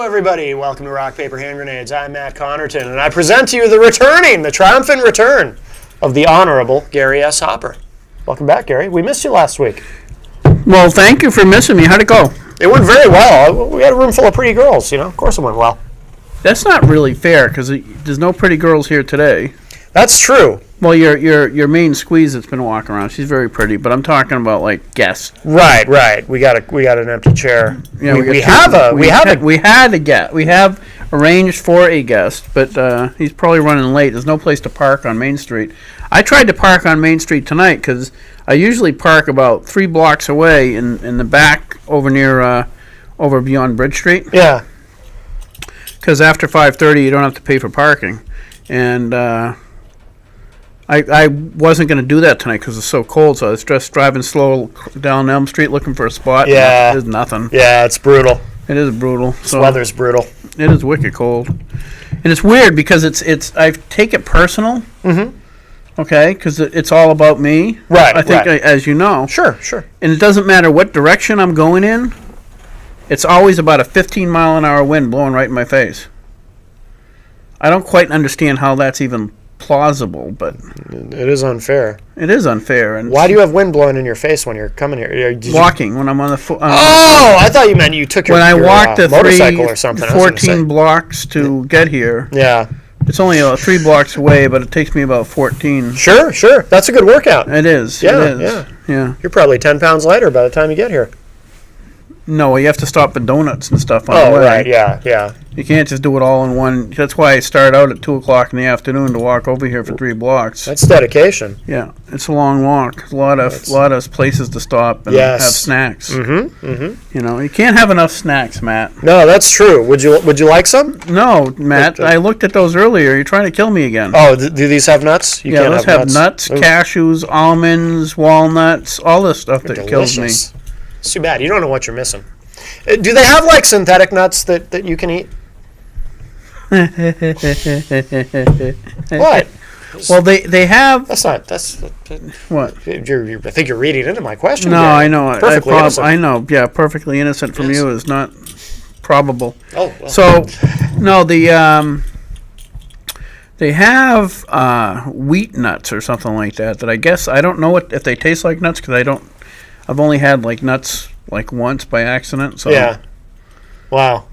Hello, everybody. Welcome to Rock, Paper, Hand Grenades. I'm Matt Connerton, and I present to you the triumphant return of the Honorable Gary S. Hopper. Welcome back, Gary. We missed you last week. Well, thank you for missing me. How'd it go? It went very well. We had a room full of pretty girls, Of course it went well. That's not really fair, because there's no pretty girls here today. That's true. Well, your main squeeze that's been walking around, she's very pretty, but I'm talking about, like, guests. Right. We got an empty chair. Yeah, we have arranged for a guest, but he's probably running late. There's no place to park on Main Street. I tried to park on Main Street tonight because I usually park about 3 blocks away in the back over beyond Bridge Street. Yeah. Because after 5:30, you don't have to pay for parking, and I wasn't going to do that tonight because it's so cold, so I was just driving slow down Elm Street looking for a spot. Yeah. There's nothing. Yeah, it's brutal. It is brutal. This weather's brutal. It is wicked cold. And it's weird because I take it personal. Mm-hmm. Okay, because it's all about me. Right, I think, right. As you know. Sure. And it doesn't matter what direction I'm going in. It's always about a 15-mile-an-hour wind blowing right in my face. I don't quite understand how that's even plausible, but it is unfair. It is unfair. And why do you have wind blowing in your face when you're coming here? Walking when I'm on the I thought you meant you took your walked the motorcycle or something. 14 blocks to get here. Yeah. It's only 3 blocks away, but it takes me about 14. Sure. That's a good workout. It is. Yeah. You're probably 10 pounds lighter by the time you get here. No, you have to stop at donuts and stuff on the way. Oh, right, yeah. You can't just do it all in one. That's why I start out at 2 o'clock in the afternoon to walk over here for 3 blocks. That's dedication. Yeah, it's a long walk. A lot of places to stop and have snacks. Mm-hmm. You can't have enough snacks, Matt. No, that's true. Would you like some? No, Matt. I looked at those earlier. You're trying to kill me again. Oh, do these have nuts? You can't have nuts, cashews, almonds, walnuts, all this stuff that kills me. It's too bad. You don't know what you're missing. Do they have, like, synthetic nuts that you can eat? What? Well, they have... That's... What? I think you're reading into my question. No, I know. Perfectly innocent. I know. Yeah, perfectly innocent from you is not probable. Oh, well. So, no, they have wheat nuts or something like that I guess... I don't know if they taste like nuts because I've only had, like, nuts, like, once by accident. So. Yeah. Wow.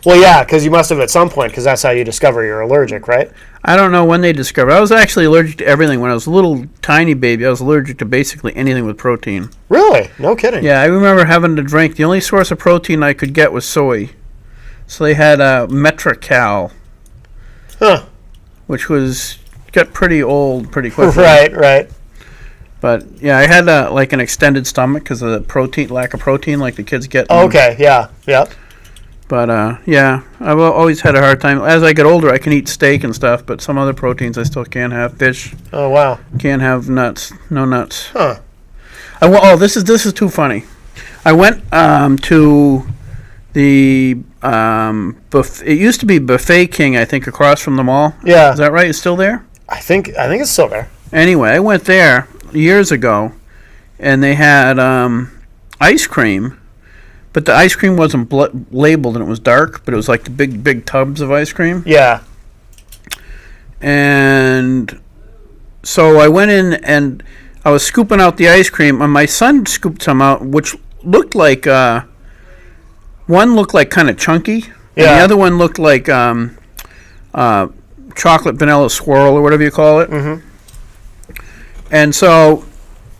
Well, yeah, because you must have at some point, because that's how you discover you're allergic, right? I don't know when they discovered. I was actually allergic to everything. When I was a little tiny baby, I was allergic to basically anything with protein. Really? No kidding. Yeah, I remember having to drink. The only source of protein I could get was soy. So they had Metrical. Huh. Which got pretty old pretty quickly. Right. But, yeah, I had, an extended stomach because of the lack of protein like the kids get. Oh, okay, yeah. But, yeah, I've always had a hard time. As I get older, I can eat steak and stuff, but some other proteins I still can't have. Fish. Oh, wow. Can't have nuts. No nuts. Huh. This is too funny. I went to the buffet. It used to be Buffet King, I think, across from the mall. Yeah. Is that right? It's still there? I think it's still there. Anyway, I went there years ago, and they had ice cream, but the ice cream wasn't labeled, and it was dark, but it was like the big tubs of ice cream. Yeah. And so I went in, and I was scooping out the ice cream, and my son scooped some out, which looked like, one looked like kind of chunky, and the other one looked like chocolate vanilla swirl, or whatever you call it. Mm-hmm. And so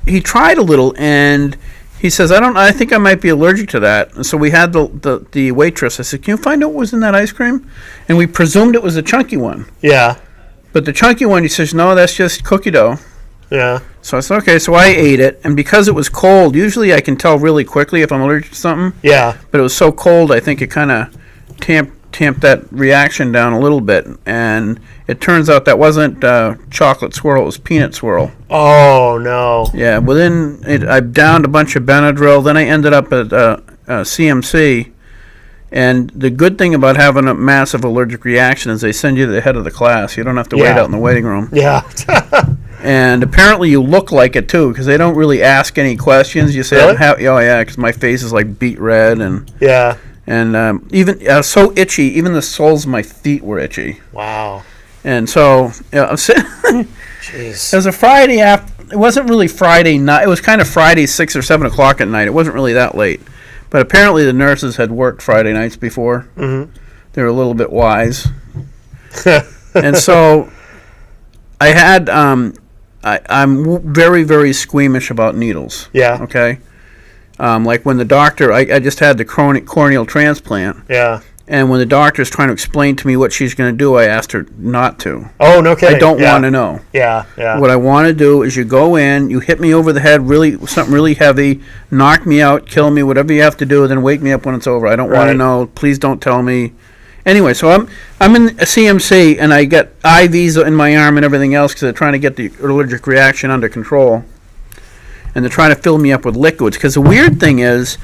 he tried a little, and he says, I think I might be allergic to that. And so we had the waitress. I said, can you find out what was in that ice cream? And we presumed it was a chunky one. Yeah. But the chunky one, he says, no, that's just cookie dough. Yeah. So I said, okay. So I ate it, and because it was cold, usually I can tell really quickly if I'm allergic to something. Yeah. But it was so cold, I think it kind of tamped that reaction down a little bit, and it turns out that wasn't chocolate swirl, it was peanut swirl. Oh, no. Yeah, I downed a bunch of Benadryl, then I ended up at CMC, and the good thing about having a massive allergic reaction is they send you to the head of the class. You don't have to wait out in the waiting room. Yeah. And apparently you look like it, too, because they don't really ask any questions. You say, really? oh, yeah, because my face is like beet red, and... Yeah. And even so itchy, even the soles of my feet were itchy. Wow. And so, I'm sitting. Jeez. It was a Friday after. It wasn't really Friday night. It was kind of Friday, 6 or 7 o'clock at night. It wasn't really that late. But apparently the nurses had worked Friday nights before. Mm-hmm. They were a little bit wise. And so I had, I'm very, very squeamish about needles. Yeah. Okay? Like when the doctor, I just had the corneal transplant. Yeah. And when the doctor's trying to explain to me what she's going to do, I asked her not to. Oh, no kidding. I don't want to know. Yeah, yeah. What I want to do is you go in, you hit me over the head, something really heavy, knock me out, kill me, whatever you have to do, then wake me up when it's over. I don't want to Right. know. Please don't tell me. Anyway, so I'm in a CMC and I get IVs in my arm and everything else because they're trying to get the allergic reaction under control, and they're trying to fill me up with liquids. Because the weird thing is,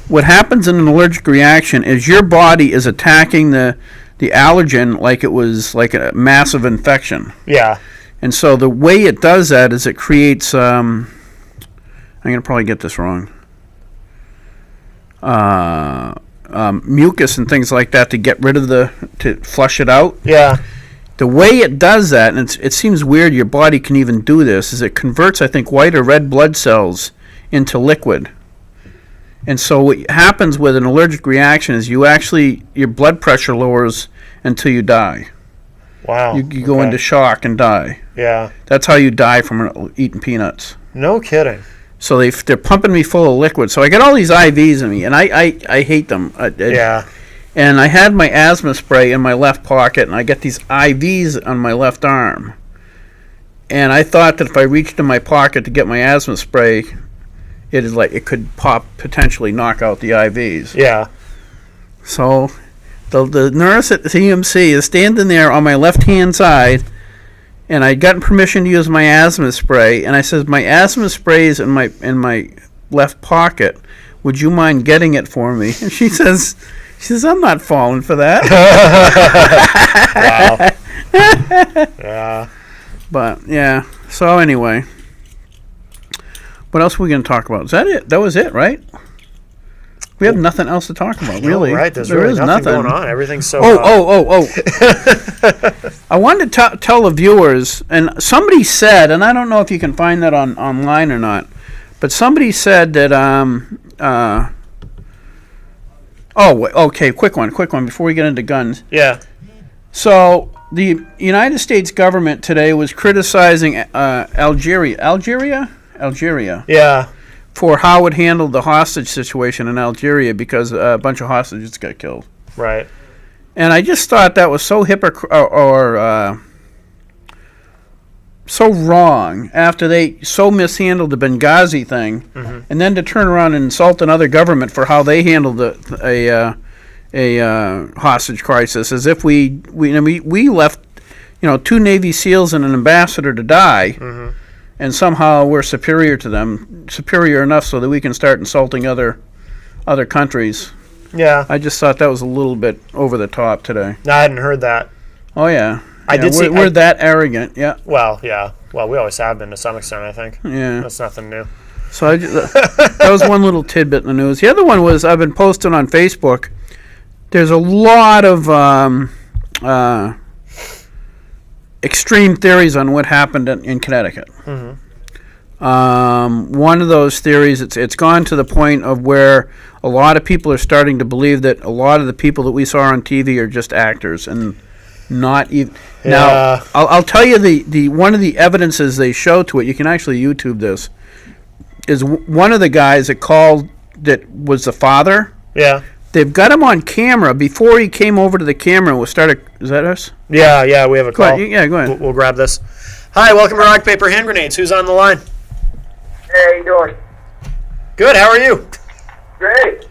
what happens in an allergic reaction is your body is attacking the allergen like it was like a massive infection. Yeah. And so the way it does that is it creates, I'm going to probably get this wrong, mucus and things like that to get rid of to flush it out. Yeah. The way it does that, and it seems weird your body can even do this, is it converts, I think, white or red blood cells into liquid. And so what happens with an allergic reaction is your blood pressure lowers until you die. Wow. You go into shock and die. Yeah. That's how you die from eating peanuts. No kidding. So they're pumping me full of liquid. So I get all these IVs in me, and I hate them. Yeah. And I had my asthma spray in my left pocket, and I get these IVs on my left arm. And I thought that if I reached in my pocket to get my asthma spray, it could potentially knock out the IVs. Yeah. So the nurse at the CMC is standing there on my left-hand side, and I'd gotten permission to use my asthma spray, and I says, my asthma spray is in my left pocket. Would you mind getting it for me? And she says, I'm not falling for that. Wow. Yeah. But, yeah. So, anyway. What else are we going to talk about? Is that it? That was it, right? We have nothing else to talk about, really. No, right. There's there really is nothing going on. Everything's so... Oh. I wanted to tell the viewers, and somebody said, and I don't know if you can find that online or not, but somebody said that... okay, quick one before we get into guns. Yeah. So, the United States government today was criticizing Algeria? Yeah. For how it handled the hostage situation in Algeria because a bunch of hostages got killed. Right. And I just thought that was so so wrong after they so mishandled the Benghazi thing, and then to turn around and insult another government for how they handled a hostage crisis, as if we left, 2 Navy SEALs and an ambassador to die. And somehow we're superior to them, superior enough so that we can start insulting other countries. Yeah. I just thought that was a little bit over the top today. No, I hadn't heard that. Oh yeah, we're that arrogant. Yeah. Well, yeah. Well, we always have been to some extent, I think. Yeah. That's nothing new. So that was one little tidbit in the news. The other one was I've been posting on Facebook. There's a lot of extreme theories on what happened in Connecticut. One of those theories, it's gone to the point of where a lot of people are starting to believe that a lot of the people that we saw on TV are just actors and not even. Yeah. Now, I'll tell you the one of the evidences they show to it. You can actually YouTube this. Is one of the guys that was the father. Yeah. They've got him on camera before he came over to the camera and was started. Is that us? Yeah, we have a call. Go ahead. Yeah, go ahead. We'll grab this. Hi, welcome to Rock, Paper, Hand Grenades. Who's on the line? Hey, how you doing? Good, how are you? Great.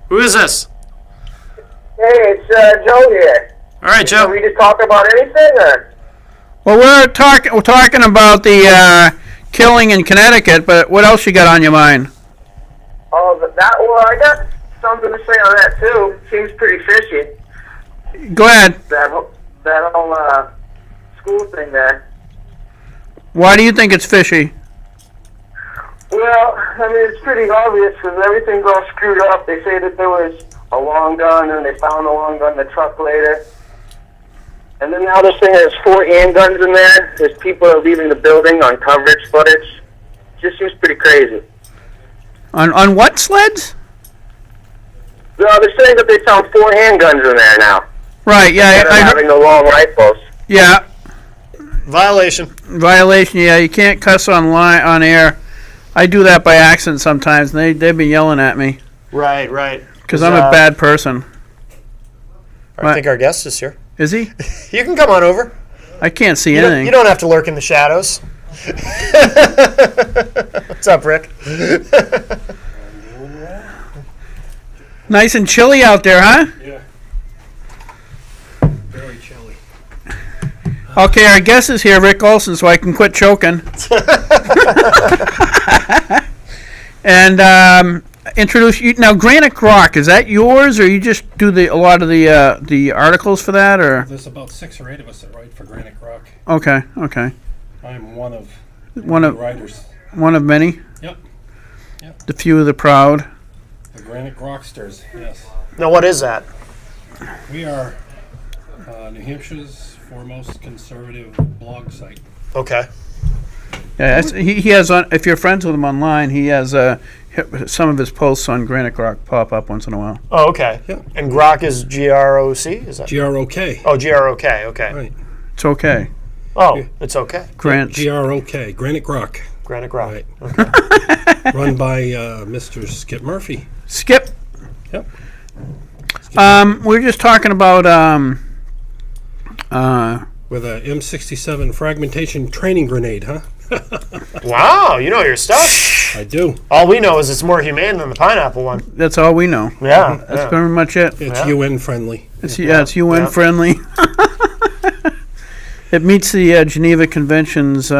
Who is this? Hey, it's Joe here. All right, Can Joe. we just talk about anything, or? Well, we're talking about the killing in Connecticut, but what else you got on your mind? Oh, I got something to say on that too. Seems pretty fishy. Go ahead. That whole school thing there. Why do you think it's fishy? Well, Well, I mean, it's pretty obvious because everything's all screwed up. They say that there was a long gun, and they found the long gun in the truck later. And then now they're saying there's 4 handguns in there. There's people that are leaving the building on coverage footage. Just seems pretty crazy. On what sleds? No, they're saying that they found 4 handguns in there now. Right. Yeah. Instead of having the long rifles. Yeah. Violation. Violation. Yeah. You can't cuss on air. I do that by accident sometimes, and they've been yelling at me Right, right. because I'm a bad person. I think our guest is here. Is he? You can come on over. I can't see You anything. don't have to lurk in the shadows. What's up, Rick? Nice and chilly out there, huh? Yeah. Very chilly. Okay, our guest is here, Rick Olson, so I can quit choking. And introduce you now. Granite Rock, is that yours, or you just do a lot of the articles for that, or? There's about 6 or 8 of us that write for Granite Rock. Okay. I'm one of One the of writers. one of many. Yep. The few of the proud. The Granite Rocksters, yes. Now, what is that? We are New Hampshire's foremost conservative blog site. Okay. Yeah, he has on. If you're friends with him online, he has some of his posts on Granite Rock pop up once in a while. Oh, okay. Yeah. And Grok is G-R-O-C? Is that? GROK. Oh, G-R-O-K. Okay. Right. It's okay. Oh, it's okay. Grant. GROK. Granite Rock. Granite Grok. Right. Okay. Run by Mr. Skip Murphy. Skip. Yep. We're just talking about With a M67 fragmentation training grenade, huh? Wow, you know your stuff. I do. All we know is it's more humane than the pineapple one. that's all we know. Yeah. That's pretty much it. It's Yeah. UN friendly. It's UN Yeah. friendly. It meets the Geneva Convention's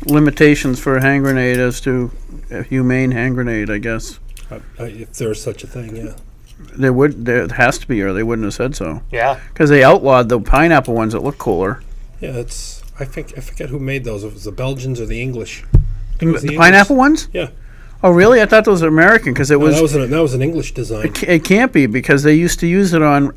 limitations for a hand grenade as to a humane hand grenade, I guess. If there's such a thing, yeah. There has to be, or they wouldn't have said so. Yeah. Because they outlawed the pineapple ones that look cooler. Yeah, it's. I forget who made those. If it was the Belgians or the English. I think it The was the pineapple English. ones? Yeah. Oh, really? I thought those were American because it No, was. that was an English design. It can't be because they used to use it on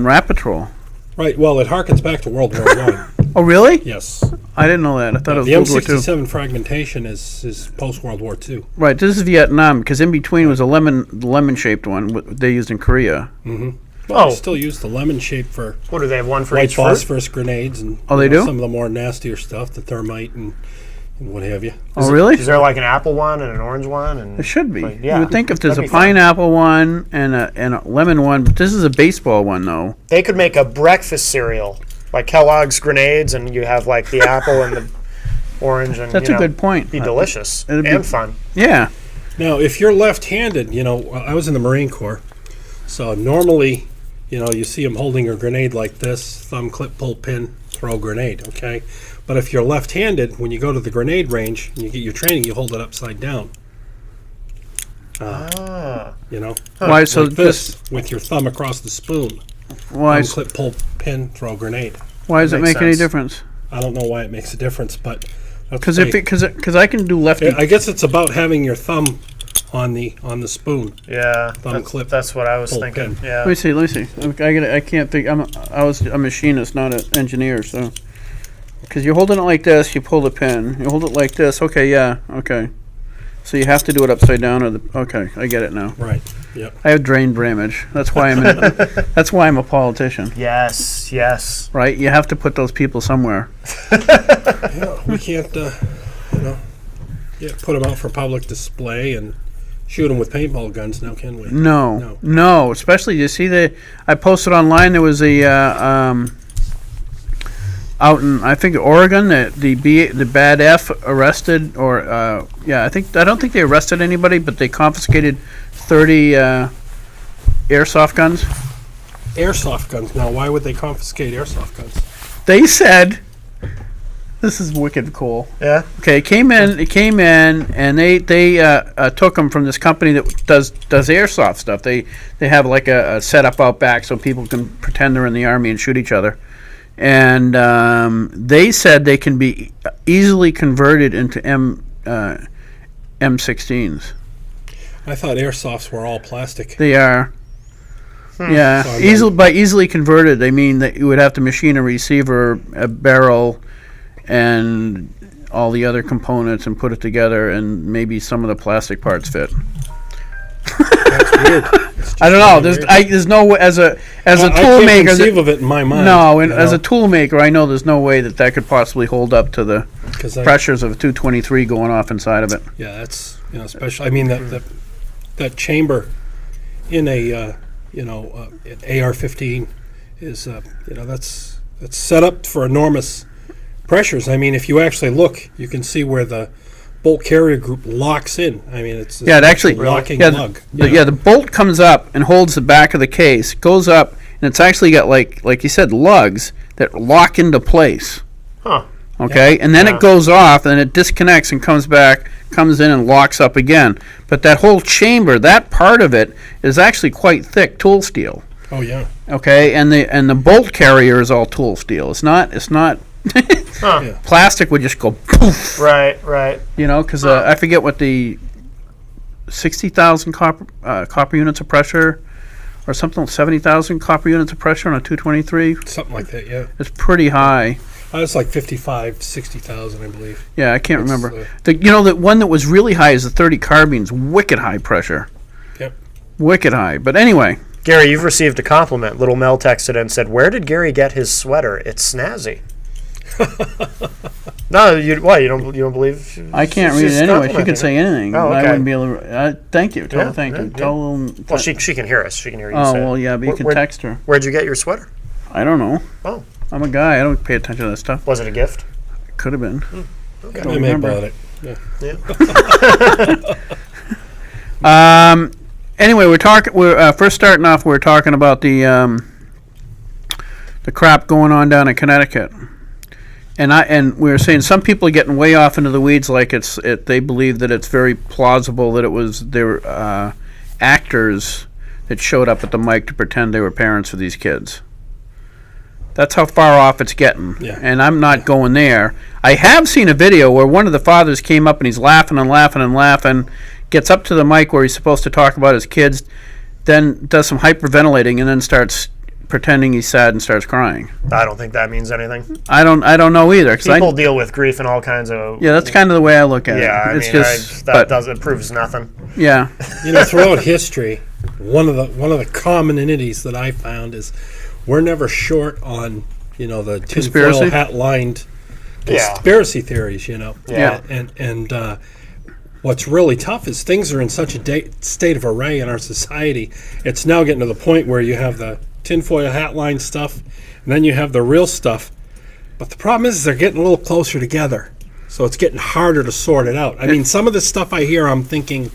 Rat Patrol. Right. Well, it harkens back to World War One. Oh, really? Yes. I didn't know that. I thought The it was World War II. M67 fragmentation is post World War II. Right. This is Vietnam because in between was a lemon shaped one they used in Korea. Well, Oh. they still use the lemon shape for What do they have? One for white each fruit? phosphorus grenades and Oh, they do? some of the more nastier stuff, the thermite and what have you. Oh, really? Is there like an apple one and an orange one? And It should be. Like, yeah. You would think if there's That'd a be fun. pineapple one and a lemon one, but this is a baseball one though. They could make a breakfast cereal, like Kellogg's grenades, and you have like the apple and the orange, and That's you a know, good point. Be delicious It'd be- and fun. Yeah. Now, if you're left-handed, I was in the Marine Corps, so normally, you see them holding a grenade like this: thumb, clip, pull, pin, throw, grenade. Okay, but if you're left-handed, when you go to the grenade range and you get your training, you hold it upside down. Ah. Why? So Like this, with your thumb across the spoon. why? Thumb, clip, pull, pin, throw, grenade. Why does it Makes make any sense. difference? I don't know why it makes a difference, but that's Because they- because I can do lefty. I guess it's about having your thumb on the spoon. Yeah, Thumb clip, that's what I was pull thinking. pin. Yeah. Let me see. I can't think. I was a machinist, not an engineer. So, because you're holding it like this, you pull the pin. You hold it like this. Okay, yeah, okay. So you have to do it upside down, okay. I get it now. Right. Yep. I have brain damage. That's why that's why I'm a politician, Yes, yes. right? You have to put those people somewhere. Yeah, we can't, put them out for public display and shoot them with paintball guns now, can we? No. Especially you see I posted online. There was out in I think Oregon, the bad F arrested I don't think they arrested anybody, but they confiscated 30 airsoft guns. Airsoft guns. Now, why would they confiscate airsoft guns? They said, this is wicked cool. Yeah. Okay, it came in, and they took them from this company that does airsoft stuff. They have like a setup out back so people can pretend they're in the army and shoot each other. and they said they can be easily converted into M16s. I thought airsofts were all plastic. They are. Yeah, So easily converted, they mean that you would have to machine a receiver, a barrel, and all the other components and put it together, and maybe some of the plastic parts fit. That's weird. I don't know. weird. There's no as a I tool can't maker. conceive of it in my mind. No, and you as know, a tool maker, I know there's no way that could possibly hold up to the 'cause pressures of a 223 going off inside of it. yeah, that's special. I mean that chamber in a an AR-15 is that's set up for enormous pressures. I mean, if you actually look, you can see where the bolt carrier group locks in. I mean, it's Yeah, it actually locking yeah, lug. the bolt comes up and holds the back of the case, goes up, and it's actually got like you said, lugs that lock into place. Huh. Okay, and then Yeah. it goes off, and it disconnects and comes in and locks up again. But that whole chamber, that part of it, is actually quite thick tool steel. Oh yeah. Okay, and the bolt carrier is all tool steel. It's not. Huh. Yeah. Plastic would just go poof. Right. Because I forget what the 60,000 copper units of pressure, or something, 70,000 copper units of pressure on a 223. Something like that. Yeah. It's pretty high. It's like 55, 60,000, I believe. Yeah, I can't It's, remember. The one that was really high is the 30 carbines, wicked high pressure. Yep. Wicked high. But anyway, Gary, you've received a compliment. Little Mel texted and said, "Where did Gary get his sweater? It's snazzy." No, you don't believe? I can't read it she's anyway. She complimenting could say anything. Oh, I okay. wouldn't be able to. Thank you. Tell her thank you. yeah. Tell them. Well, she can hear us. She can hear you. Oh, say it. well, yeah, but you can text her. Where'd you get your sweater? I don't know. Oh. I'm a guy. I don't pay attention to that stuff. Was it a gift? Could have been. Okay. Don't I may have remember. bought it. Yeah. Anyway, we're first starting off. We're talking about the crap going on down in Connecticut, and we were saying some people are getting way off into the weeds. Like they believe that it's very plausible that it was their actors that showed up at the mic to pretend they were parents for these kids. That's how far off it's getting. Yeah. And I'm not going there. I have seen a video where one of the fathers came up and he's laughing and laughing and laughing, gets up to the mic where he's supposed to talk about his kids, then does some hyperventilating and then starts pretending he's sad and starts crying. I don't think that means anything. I don't know either. 'Cause People deal with grief and all kinds of. yeah, that's kind of the way I look at Yeah, it. I It's mean, just, that doesn't proves nothing. yeah. Throughout history, one of the commonalities that I found is we're never short on the Conspiracy? tinfoil hat lined Yeah. conspiracy theories. Yeah. And what's really tough is things are in such a state of array in our society. It's now getting to the point where you have the tinfoil hat line stuff, and then you have the real stuff. But the problem is they're getting a little closer together, so it's getting harder to sort it out. I mean, some of the stuff I hear, I'm thinking,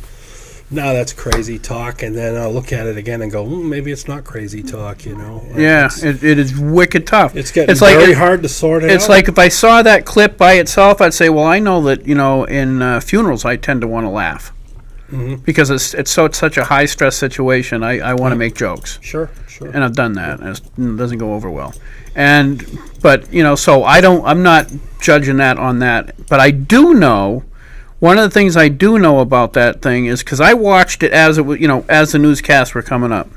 no, that's crazy talk, and then I'll look at it again and go, maybe it's not crazy talk, Yeah, It's, it is wicked tough. it's getting like very it- hard to sort it out. It's like if I saw that clip by itself, I'd say, well, I know that in funerals I tend to want to laugh because it's such a high stress situation. I want to make jokes, Sure. and I've done that, and it doesn't go over well. But so I'm not judging that on that. But I do know. One of the things I do know about that thing is because I watched it as it was, as the newscasts were coming up,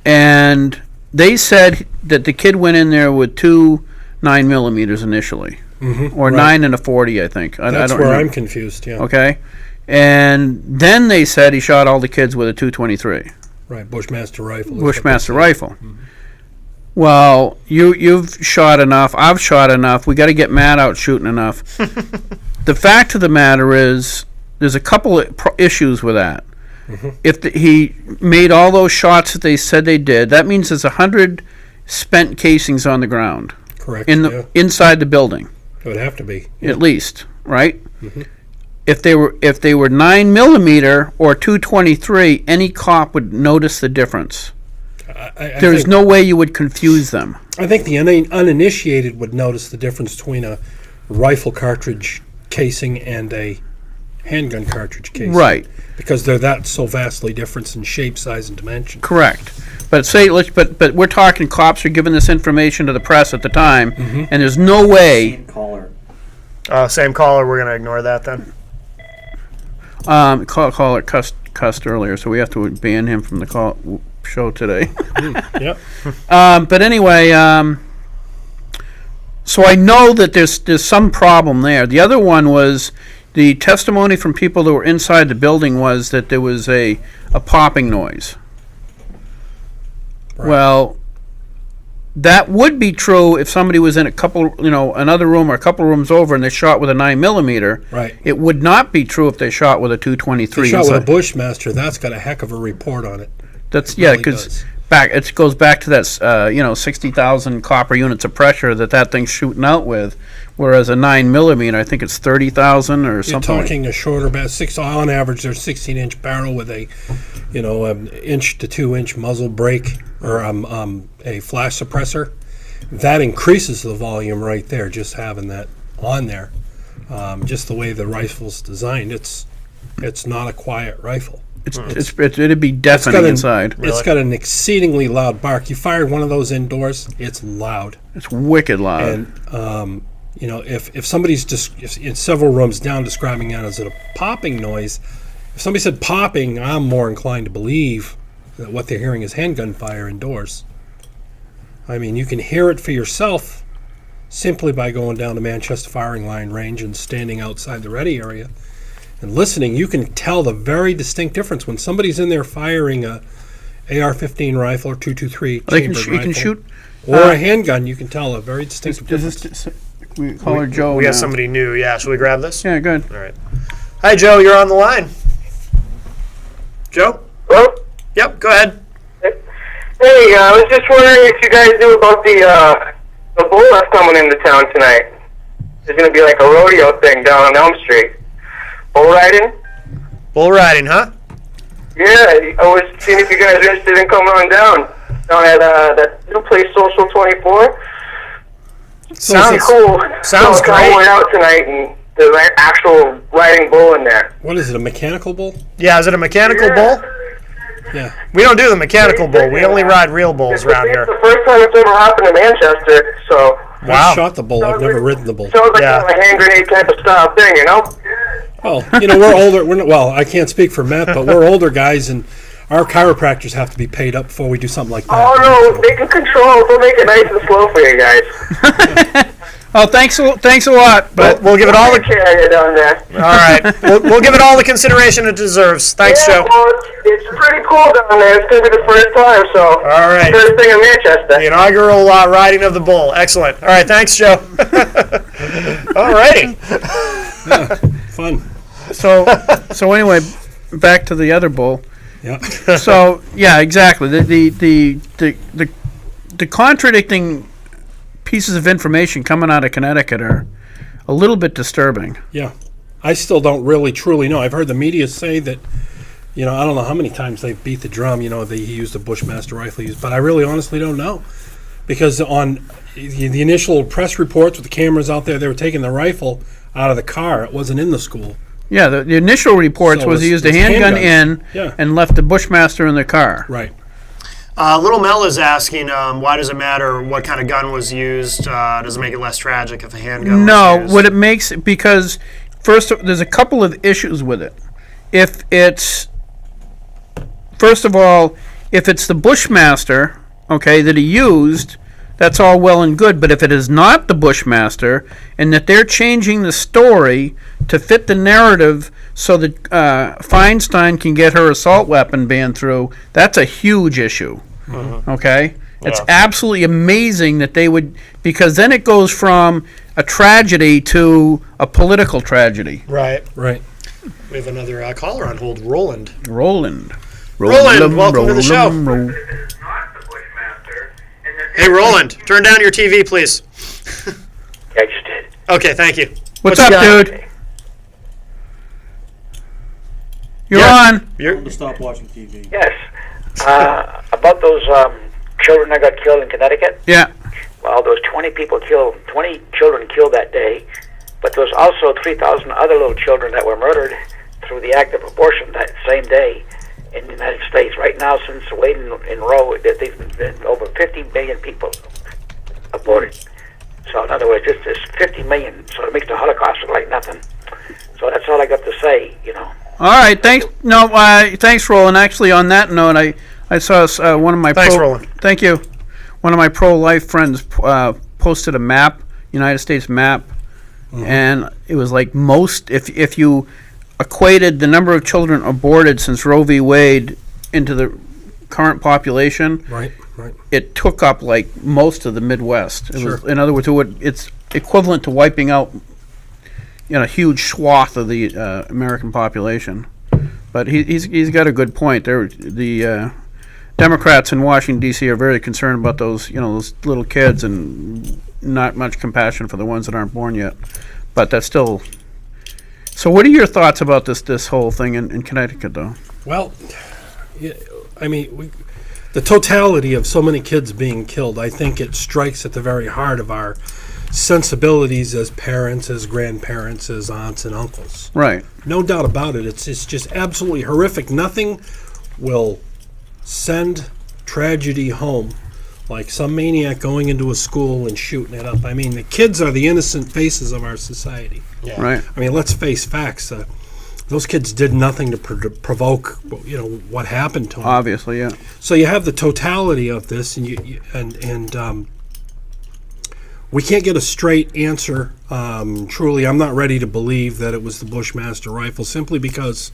and they said that the kid went in there with 2 9mm initially, or right. 9 and a 40, I think. I That's don't where remember. I'm confused, yeah. Okay, and then they said he shot all the kids with a 223 Right, Bushmaster rifle. is what Bushmaster they say. rifle. Well, you've shot enough. I've shot enough. We got to get Matt out shooting enough. The fact of the matter is, there's a couple of issues with that. If he made all those shots that they said they did, that means there's 100 spent casings on the ground Correct, inside the building, It would have to be. at least, right? If they were 9mm or 223, any cop would notice the difference. There's no way you would confuse them. I think the uninitiated would notice the difference between a rifle cartridge casing and a handgun cartridge casing. Right. Because they're so vastly different in shape, size, and dimension. Correct. But but we're talking cops are giving this information to the press at the time, Mm-hmm. and there's no way. Same caller. We're gonna ignore that then. Caller cussed earlier, so we have to ban him from the show today. Yep. But anyway, so I know that there's some problem there. The other one was the testimony from people that were inside the building was that there was a popping noise. Right. Well, that would be true if somebody was in another room or a couple rooms over and they shot with a 9mm. Right. It would not be true if they shot with a If you .223. shot with a Bushmaster, that's got a heck of a report on it. That's really because does. it goes back to that 60,000 copper units of pressure that thing's shooting out with, whereas a 9mm, I think it's 30,000 or You're something. talking a shorter on average, there's 16-inch barrel with a, an inch to 2-inch muzzle brake or a flash suppressor. That increases the volume right there. Just having that on there, just the way the rifle's designed, it's not a quiet rifle. It'd be deafening inside. It's got an exceedingly loud bark. You fired one of those indoors, it's loud. It's wicked loud. And if somebody's just in several rooms down describing that as a popping noise, if somebody said popping, I'm more inclined to believe that what they're hearing is handgun fire indoors. I mean, you can hear it for yourself simply by going down to Manchester firing line range and standing outside the ready area and listening. You can tell the very distinct difference when somebody's in there firing a AR-15 rifle or .223 chambered You can rifle shoot. or a handgun. You can tell a very distinct difference. We call her Joe. We now. got somebody new. Yeah, should we grab this? Yeah, good. All right. Hi, Joe. You're on the line. Joe? Hello? Yep. Go ahead. Hey, I was just wondering if you guys knew about the bull that's coming into town tonight. There's going to be like a rodeo thing down on Elm Street. Bull riding? Bull riding, huh? Yeah, I was seeing if you guys are interested in coming on down at that new place, Social 24. Sounds cool. sounds so great. I went out tonight and there's an actual riding bull in there. What is it, a mechanical bull? Yeah, is it a mechanical Yeah. bull? Yeah. We don't do the mechanical bull. We only ride real bulls around It's here. the first time it's ever happened in Manchester, so Wow. I've shot the bull. I've never ridden the bull. sounds like Yeah. a hand grenade type of style thing, you know? Well, we're older. I can't speak for Matt, but we're older guys, and our chiropractors have to be paid up before we do something like that. Oh no, they can control it. They'll make it nice and slow for you guys. Oh, thanks a lot. But We'll give it all the. Carry it down there. All right. We'll give it all the consideration it deserves. Thanks, Yeah, Joe. well, it's pretty cool down there. It's going to be the first time, so. All right. First thing in Manchester. The inaugural riding of the bull. Excellent. All right. Thanks, Joe. All righty. Fun. so anyway, back to the other bull. Yeah. So yeah, exactly. The contradicting pieces of information coming out of Connecticut are a little bit disturbing. Yeah. I still don't really truly know. I've heard the media say that, I don't know how many times they've beat the drum, that he used a Bushmaster rifle, but I really honestly don't know. Because on the initial press reports with the cameras out there, they were taking the rifle out of the car. It wasn't in the school. Yeah, the initial reports So was he it's- used a it's handgun handguns. in Yeah. and left the Bushmaster in the car. Right. Little Mel is asking, why does it matter what kind of gun was used? Does it make it less tragic if a handgun No, was used? what it makes, because first there's a couple of issues with it. If it's, first of all, if it's the Bushmaster, okay, that he used, that's all well and good. But if it is not the Bushmaster, and that they're changing the story to fit the narrative so that Feinstein can get her assault weapon ban through, that's a huge issue. Okay? It's Yeah. absolutely amazing that they would, because then it goes from a tragedy to a political tragedy. Right. Right. We have another caller on hold, Roland. Roland, welcome to the show. Hey, Roland, turn down your TV, please. Yeah, I just did. Okay, thank you. What's you up, got? dude? You're Yeah. on. You're, To stop watching TV. Yes. About those children that got killed in Connecticut. Yeah. Well, there was 20 people killed, 20 children killed that day, but there was also 3,000 other little children that were murdered through the act of abortion that same day. in the United States. Right now, since Wade and Roe, they've been over 50 million people aborted. So in other words, it's 50 million, so it makes the Holocaust look like nothing. So that's all I got to say, you know. All right, thanks. No, thanks, Roland. Actually, on that note, I saw one of my Thanks, Roland. Thank you. One of my pro-life friends posted a map, United States map, and it was like if you equated the number of children aborted since Roe v. Wade into the current population, Right. it took up like most of the Midwest. It was, Sure. in other words, it's equivalent to wiping out a huge swath of the American population. But he's got a good point. The Democrats in Washington D.C. are very concerned about those little kids and not much compassion for the ones that aren't born yet. But that's still. So, what are your thoughts about this whole thing in Connecticut, though? Well, yeah, I mean, the totality of so many kids being killed, I think it strikes at the very heart of our sensibilities as parents, as grandparents, as aunts and uncles. Right. No doubt about it. It's just absolutely horrific. Nothing will send tragedy home like some maniac going into a school and shooting it up. I mean, the kids are the innocent faces of our society. Yeah. Right. I mean, let's face facts. Those kids did nothing to provoke, what happened to them. Obviously, yeah. So you have the totality of this, and we can't get a straight answer. Truly, I'm not ready to believe that it was the Bushmaster rifle, simply because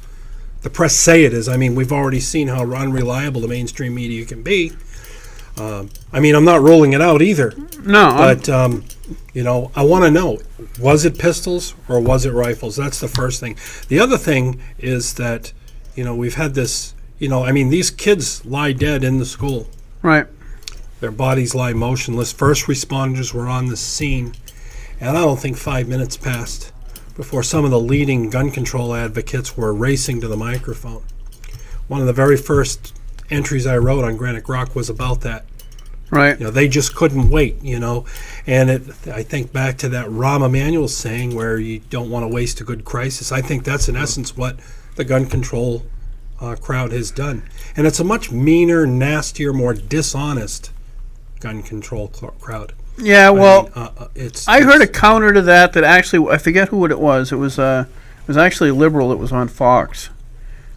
the press say it is. I mean, we've already seen how unreliable the mainstream media can be. I mean, I'm not ruling it out either. No, But, I want to know, was it pistols or was it rifles? That's the first thing. The other thing is that, we've had this, these kids lie dead in the school. right. Their bodies lie motionless. First responders were on the scene, and I don't think 5 minutes passed before some of the leading gun control advocates were racing to the microphone. One of the very first entries I wrote on Granite Rock was about that. Right. They just couldn't wait, And I think back to that Rahm Emanuel saying where you don't want to waste a good crisis. I think that's in essence what the gun control crowd has done. And it's a much meaner, nastier, more dishonest gun control crowd. Yeah. Well, I heard a it's- counter to that actually I forget who it was. It was actually a liberal that was on Fox.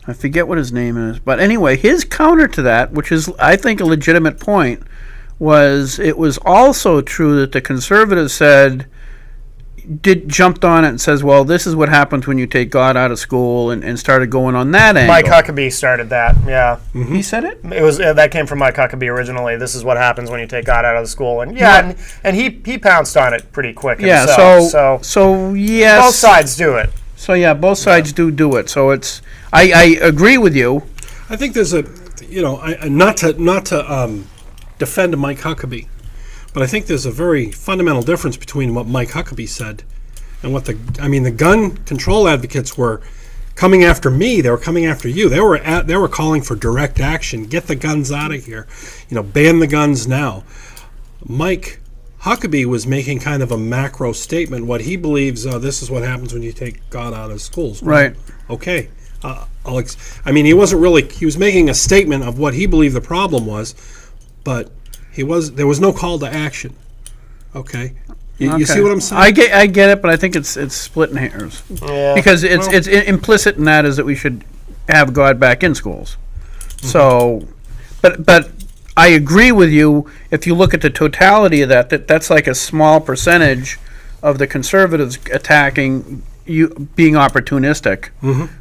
I forget what his name is, but anyway, his counter to that, which is I think a legitimate point, was it was also true that the conservatives jumped on it and says, well, this is what happens when you take God out of school, and started going on that angle. Mike Huckabee started that. Yeah, He said it. it was that came from Mike Huckabee originally. This is what happens when you take God out of the school, and and he pounced on it pretty quick Yeah. himself. So yes. both sides do it. So yeah, both sides do it. So it's I agree with you. I think there's not to defend Mike Huckabee, but I think there's a very fundamental difference between what Mike Huckabee said and what the gun control advocates were coming after me. They were coming after you. They were calling for direct action. Get the guns out of here. Ban the guns now. Mike Huckabee was making kind of a macro statement. What he believes, this is what happens when you take God out of schools. Right. Okay. He wasn't really. He was making a statement of what he believed the problem was, but there was no call to action. Okay. You see what I'm saying? I get it, but I think it's splitting hairs Yeah. because it's implicit in that is that we should have God back in schools. So, but I agree with you. If you look at the totality of that's like a small percentage of the conservatives attacking you being opportunistic,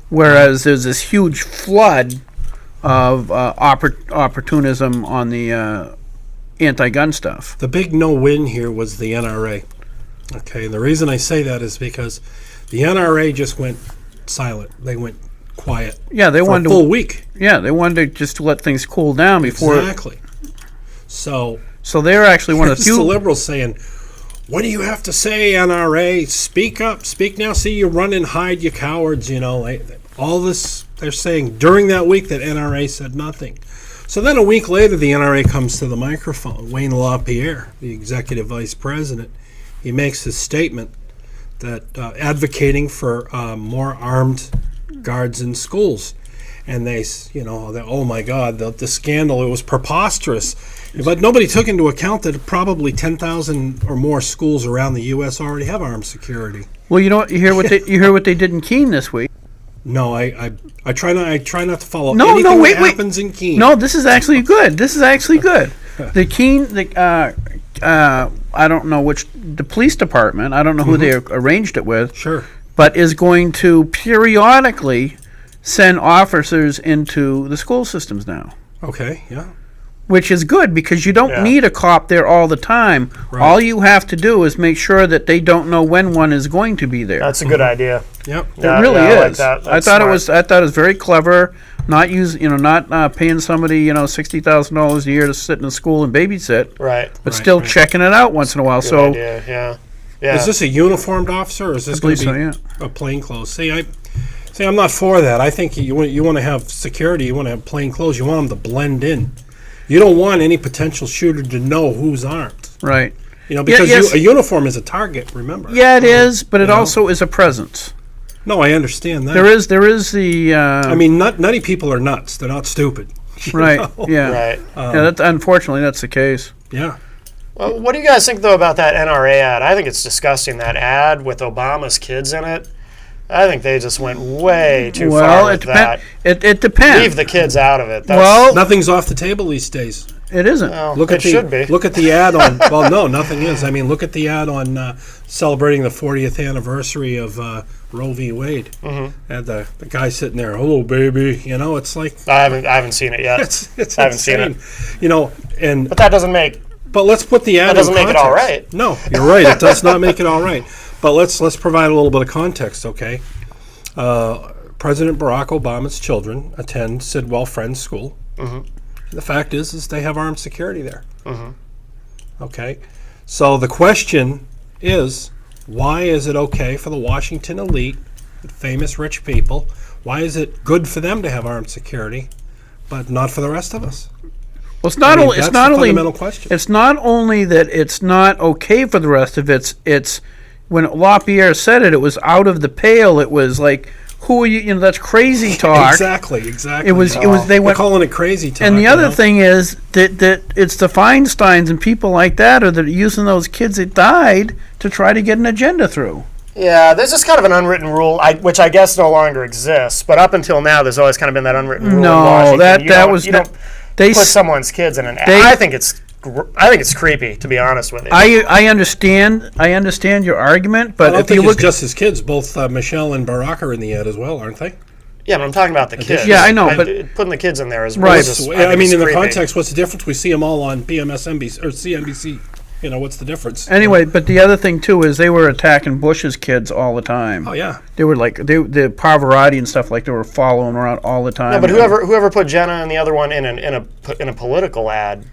whereas there's this huge flood of opportunism on the anti-gun stuff. The big no-win here was the NRA. Okay, and the reason I say that is because the NRA just went silent. They went quiet. Yeah, they for wanted a full week. Yeah, they wanted to just let things cool down before. Exactly. So they're actually one of the it's few. the liberals saying, "What do you have to say, NRA? Speak up, speak now. See, you run and hide, you cowards." All this they're saying during that week that NRA said nothing. So then a week later, the NRA comes to the microphone. Wayne LaPierre, the executive vice president, he makes his statement that advocating for more armed guards in schools. and oh my God, the scandal, it was preposterous. But nobody took into account that probably 10,000 or more schools around the U.S. already have armed security. Well, you know what? You hear what they did in Keene this week. No, I try not to follow No, anything wait. that happens in Keene. No, this is actually good. The Keene, I don't know the police department, I don't know who they arranged it with, Sure. but is going to periodically send officers into the school systems now, Okay, yeah. which is good because you don't Yeah. need a cop there all the time. Right. All you have to do is make sure that they don't know when one is going to be there. That's a good idea. Yep. It really I like is. that. I That's thought smart. it was very clever. Not paying somebody $60,000 a year to sit in a school and babysit, Right. but Right, still right. checking it out once in a while. Good So idea. Yeah. Yeah. Is this a uniformed officer, or is this I going believe to be so. Yeah. a plainclothes? See, I'm not for that. I think you want to have security. You want to have plain clothes. You want them to blend in. You don't want any potential shooter to know who's armed. Right. Because yes. a uniform is a target. Remember? Yeah, it is, but it know? also is a presence. No, I understand that. There is the. I mean, nutty people are nuts. They're not stupid. you right. know? Yeah. Right. Yeah. Unfortunately, that's the case. Yeah. Well, what do you guys think, though, about that NRA ad? I think it's disgusting, that ad with Obama's kids in it. I think they just went way too far Well, with that. it depends. Leave the kids out of it. That's, Well, Nothing's off the table these days. it isn't. well, Look it at the should be. Look at the ad on. Well, no, nothing is. I mean, look at the ad on celebrating the 40th anniversary of Roe v. Wade. Mm-hmm. And the guy sitting there, "Hello, baby." It's like I haven't seen it yet. it's I haven't seen insane. But that doesn't make. But let's put the ad. That doesn't in make it all context. right. No, you're right. It does not make it all right. But let's provide a little bit of context, okay? President Barack Obama's children attend Sidwell Friends School. Mm-hmm. The fact is they have armed security there. Mm-hmm. Okay, so the question is, why is it okay for the Washington elite, famous rich people? Why is it good for them to have armed security, but not for the rest of us? Well, it's not only. That's It's not the only. fundamental question. It's not only that it's not okay for the rest of it. It's when LaPierre said it, it was out of the pale. It was like, who are you? That's crazy talk. Exactly. It was. They They're went. calling it crazy talk. And the other you know? thing is that it's the Feinsteins and people like that are using those kids that died to try to get an agenda through. Yeah, there's just kind of an unwritten rule, which I guess no longer exists. But up until now, there's always kind of been that unwritten rule. No, in Washington. that You that don't- was you don't they. put someone's kids in an ad. they- I think it's creepy, to be honest with you. I understand your argument, I but don't if think you look it's just his kids. Both Michelle and Barack are in the ad as well, aren't they? yeah, but I'm talking about the kids. Yeah, I know, but- putting the kids in there is Right. just, I mean, it's in the creepy. context, what's the difference? We see them all on PMSNBC or CNBC. What's the difference? anyway, but the other thing too is they were attacking Bush's kids all the time. Oh yeah, They were like the Pavarotti and stuff, like they were following around all the time. No, but whoever put Jenna and the other one in a political ad,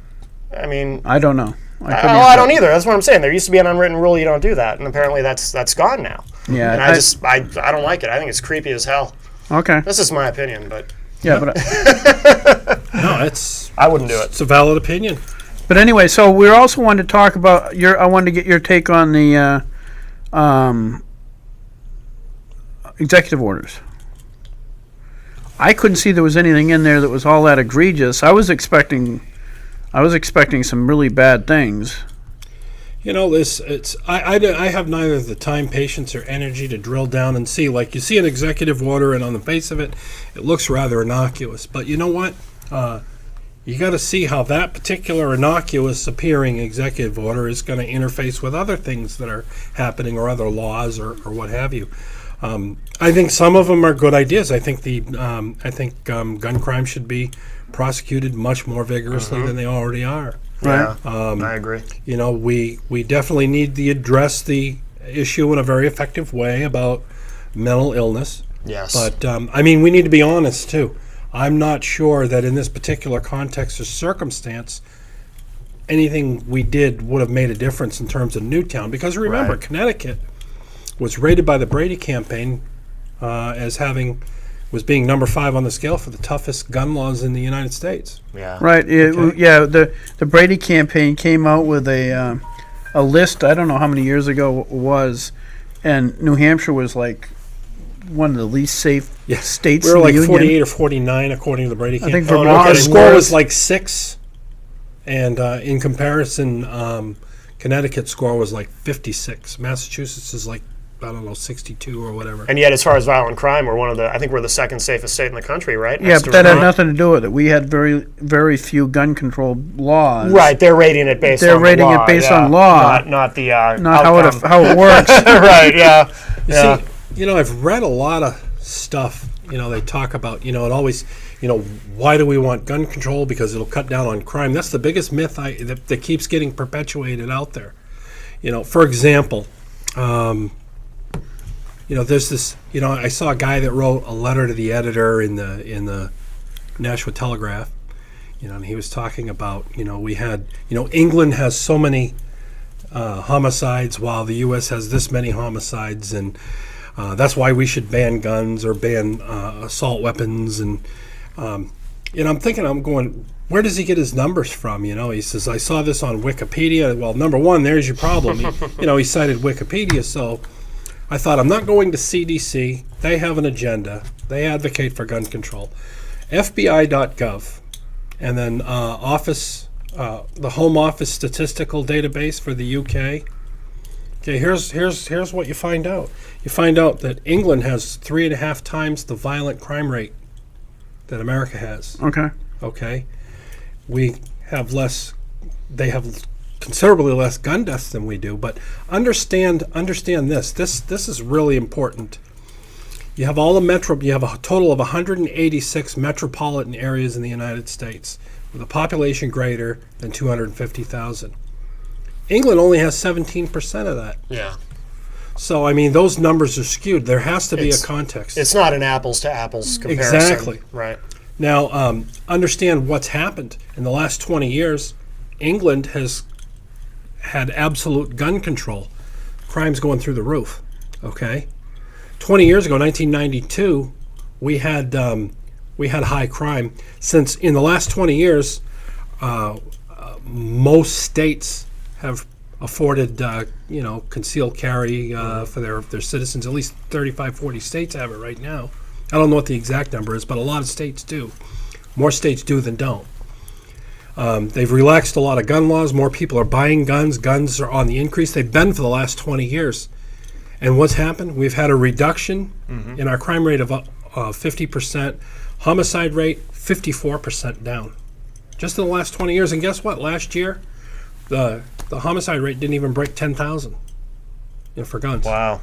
I mean, I don't know. I don't either. That's what I'm saying. There used to be an unwritten rule you don't do that, and apparently that's gone now. Yeah, and I don't like it. I think it's creepy as hell. Okay. That's just my opinion, but Yeah, but no, it's I wouldn't do it. it's a valid opinion. but anyway, so we also wanted to talk about I wanted to get your take on the executive orders. I couldn't see there was anything in there that was all that egregious. I was expecting some really bad things. I have neither the time, patience, or energy to drill down and see. Like, you see an executive order, and on the face of it, it looks rather innocuous. But you know what? You got to see how that particular innocuous appearing executive order is going to interface with other things that are happening, or other laws, or what have you. I think some of them are good ideas. I think gun crime should be prosecuted much more vigorously than they already are. Yeah, I agree. We definitely need to address the issue in a very effective way about mental illness. Yes. But, we need to be honest, too. I'm not sure that in this particular context or circumstance, anything we did would have made a difference in terms of Newtown. Because remember, Right. Connecticut was rated by the Brady campaign was being number 5 on the scale for the toughest gun laws in the United States. Yeah. Right. Okay. Yeah. The Brady campaign came out with a list. I don't know how many years ago it was, and New Hampshire was like one of the least safe Yeah. states We were in like the union. 48 or 49 according to the Brady I Camp. think Vermont The was score was worse. like 6, and in comparison, Connecticut's score was like 56. Massachusetts is like, I don't know, 62 or whatever. And yet, as far as violent crime, I think we're the second safest state in the country, right? Yeah, Next but to that had Vermont. nothing to do with it. We had very, very few gun control laws. Right, they're rating it based They're on rating the it law. based yeah. on law. Not the Not outcome. how it works. Right, yeah. You Yeah. see, I've read a lot of stuff. They talk about, it always, why do we want gun control? Because it'll cut down on crime. That's the biggest myth that keeps getting perpetuated out there. For example, there's this, I saw a guy that wrote a letter to the editor in the Nashua Telegraph, and he was talking about, we had, England has so many homicides while the U.S. has this many homicides, and that's why we should ban guns or ban assault weapons. And I'm going, where does he get his numbers from? He says, I saw this on Wikipedia. Well, number one, there's your problem. He cited Wikipedia. So I thought, I'm not going to CDC. They have an agenda. They advocate for gun control. FBI.gov. And then the Home Office statistical database for the UK. Okay, here's what you find out. You find out that England has 3.5 times the violent crime rate that America has. Okay. Okay, we have less. They have considerably less gun deaths than we do. But understand this. This is really important. You have all the You have a total of 186 metropolitan areas in the United States with a population greater than 250,000. England only has 17% of that. Yeah. So, those numbers are skewed. There has to be a context. It's not an apples to apples comparison. Exactly. Right. Now, understand what's happened. In the last 20 years, England has had absolute gun control. Crime's going through the roof. Okay? 20 years ago, 1992, we had high crime. Since in the last 20 years, most states have afforded, concealed carry for their citizens. At least 35, 40 states have it right now. I don't know what the exact number is, but a lot of states do. More states do than don't. They've relaxed a lot of gun laws. More people are buying guns. Guns are on the increase. They've been for the last 20 years. And what's happened? We've had a reduction in our crime rate of 50%. Homicide rate, 54% down. Just in the last 20 years. And guess what? Last year, the homicide rate didn't even break 10,000 for guns. Wow.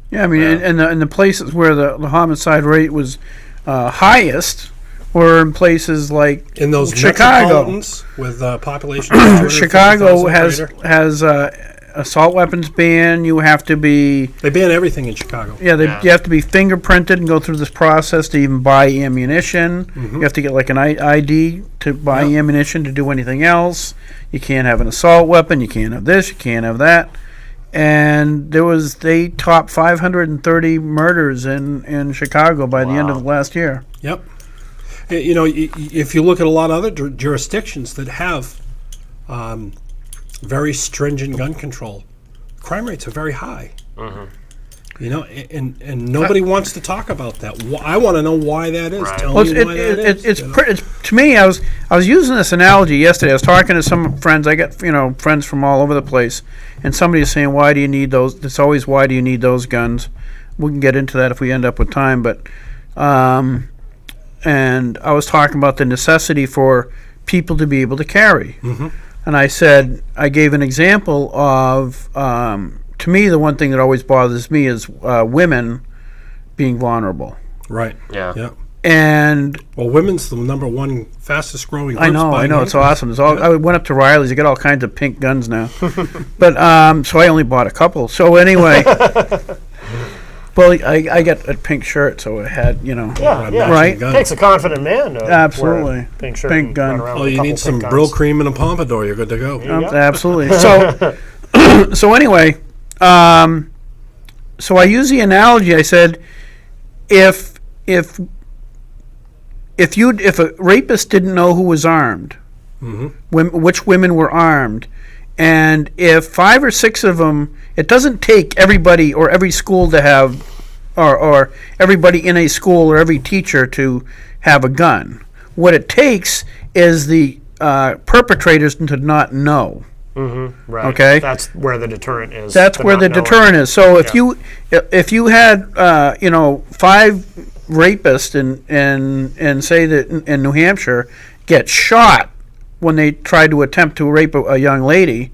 Yeah, and the places where the homicide rate was highest were in places like In those Chicago. metropolitans with population of 250,000 Chicago or has greater. assault weapons ban. You have to be They ban everything in Chicago. you have to be fingerprinted and go through this process to even buy ammunition. You have to get like an ID to buy ammunition to do anything else. You can't have an assault weapon. You can't have this. You can't have that. And they topped 530 murders in Chicago by the end of last year. Yep. If you look at a lot of other jurisdictions that have very stringent gun control, crime rates are very high. And nobody wants to talk about that. I want to know why that is. Right. Tell Well, me why that is. it's to me. I was using this analogy yesterday. I was talking to some friends. I got friends from all over the place, and somebody is saying, "Why do you need those?" It's always, "Why do you need those guns?" We can get into that if we end up with time, but and I was talking about the necessity for people to be able to carry, and I gave an example of. To me, the one thing that always bothers me is women being vulnerable. Right. Yeah. Yeah. And Well, women's the number one fastest growing. I know, it's awesome. I went up to Riley's. I got all kinds of pink guns now, but so I only bought a couple. So anyway, well, I got a pink shirt, so it had Yeah. right. gun. Takes a confident man to Absolutely. wear a pink shirt Pink and gun. run around Oh, with a you couple need some pink Brill guns. cream and a pompadour. You're good to go. Yeah. Absolutely. So anyway, so I use the analogy. I said, if a rapist didn't know who was armed, which women were armed, and if 5 or 6 of them, it doesn't take everybody or every school to have or everybody in a school or every teacher to have a gun. What it takes is the perpetrators to not know. Right. Okay. That's where the deterrent is. That's where the deterrent is. So if you had 5 rapists and say that in New Hampshire get shot when they tried to attempt to rape a young lady,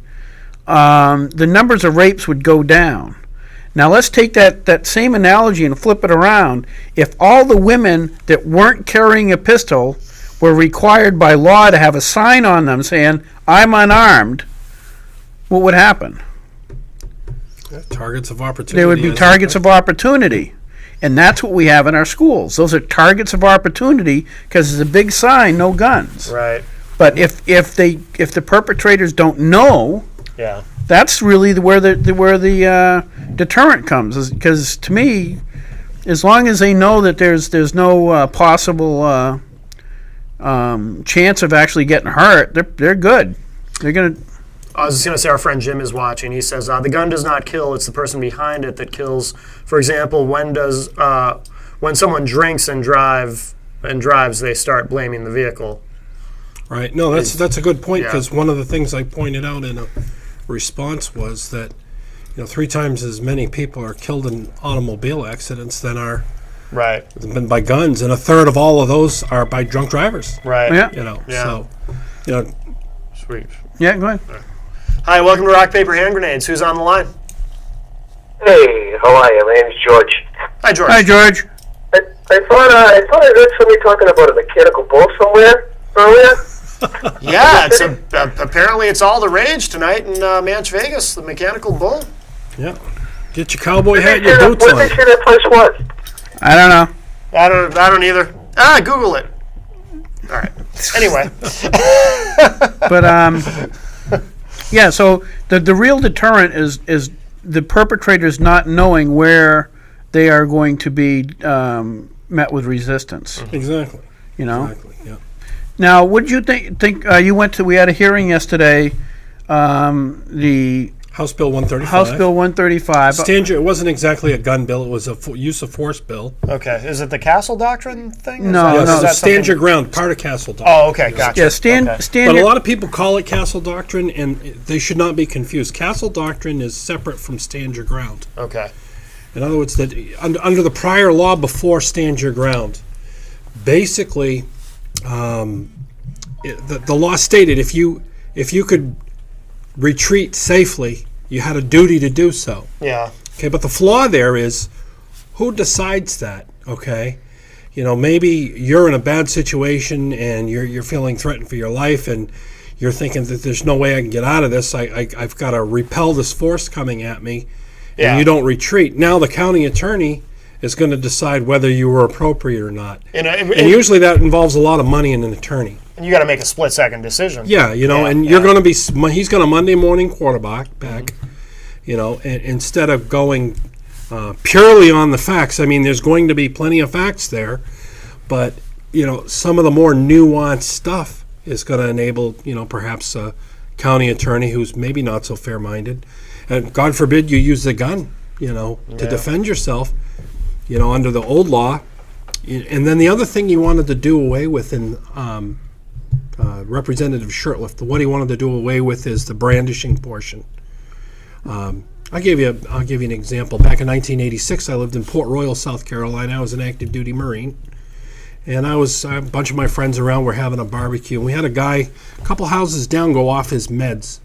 the numbers of rapes would go down. Now let's take that same analogy and flip it around. If all the women that weren't carrying a pistol were required by law to have a sign on them saying, "I'm unarmed," what would happen? Targets of opportunity. They would be targets of opportunity. And that's what we have in our schools. Those are targets of opportunity because there's a big sign, no guns. Right. But if the perpetrators don't know, Yeah. that's really where the deterrent comes. Because to me, as long as they know that there's no possible chance of actually getting hurt, they're good. They're gonna. I was just going to say our friend Jim is watching. He says the gun does not kill; it's the person behind it that kills. For example, when someone drinks and drives, they start blaming the vehicle. Right. No, that's a good point, Yeah. because one of the things I pointed out in a response was that 3 times as many people are killed in automobile accidents than are Right. by guns, and a third of all of those are by drunk drivers. Right. Yeah. Yeah. So Sweet. Yeah. Go ahead. Hi, welcome to Rock Paper Hand Grenades. Who's on the line? Hey, how are you? My name's George. Hi, George. Hi, George. I thought I heard somebody talking about a mechanical bull somewhere earlier. Yeah, apparently it's all the rage tonight in Manch Vegas. The mechanical bull. yeah, get your cowboy hat and your What boots did on. they say that place was? I don't know. I don't either. Google it. All right. Anyway. But yeah. So the real deterrent is the perpetrators not knowing where they are going to be met with resistance. Exactly. Exactly. Yeah. Now, what did you think? You went to? We had a hearing yesterday. The House Bill 135. House Bill 135. It wasn't exactly a gun bill. It was a use of force bill. Okay. Is it the Castle Doctrine thing? Is No, that- no, is Yes, that stand something- your ground, part of Castle Doctrine. Oh, okay. Gotcha. Yeah, stand. Okay. But a Your, lot of people call it Castle Doctrine, and they should not be confused. Castle Doctrine is separate from Stand Your Ground. Okay. In other words, that under the prior law before Stand Your Ground, basically, the law stated if you could retreat safely, you had a duty to do so. Yeah. Okay, but the flaw there is, who decides that? Okay, maybe you're in a bad situation and you're feeling threatened for your life, and you're thinking that there's no way I can get out of this. I've got to repel this force coming at me, and Yeah. you don't retreat. Now the county attorney is going to decide whether you were appropriate or not, and usually that involves a lot of money and an attorney. And you got to make a split-second decision. Yeah, and you're going to be. He's going to Monday morning quarterback back. And instead of going purely on the facts, I mean, there's going to be plenty of facts there, but some of the more nuanced stuff is going to enable perhaps a county attorney who's maybe not so fair-minded, and God forbid you use the gun, to defend yourself, under the old law. And then the other thing he wanted to do away with in Representative Shurtleff, what he wanted to do away with is the brandishing portion. I'll give you an example. Back in 1986, I lived in Port Royal, South Carolina. I was an active duty Marine, and a bunch of my friends around were having a barbecue. And we had a guy, a couple houses down, go off his meds.